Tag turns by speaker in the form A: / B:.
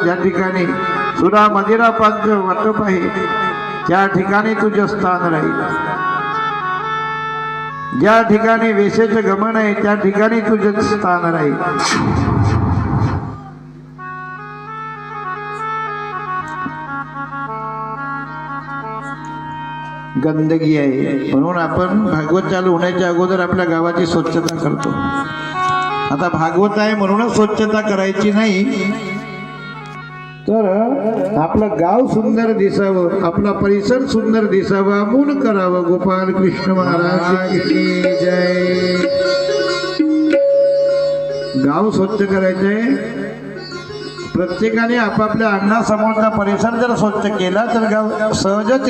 A: ज्या ठिकाणी सुरा मदिरा पांच वाटप आहे त्या ठिकाणी तुझे स्थान राहील. ज्या ठिकाणी वेशेचे गमन आहे त्या ठिकाणी तुझे स्थान राहील. गंदगी आहे म्हणून आपण भागवत चालू होण्याच्या अगोदर आपल्या गावाची स्वच्छता करतो. आता भागवत आहे म्हणूनच स्वच्छता करायची नाही, तर आपलं गाव सुंदर दिसावं, आपला परिसर सुंदर दिसावा म्हणून करावं. गोपाल कृष्ण महाराज की जय. गाव स्वच्छ करायचंय. प्रत्येकाने आपापल्या अंगणासमोरचा परिसर जर स्वच्छ केला तर गाव सहजच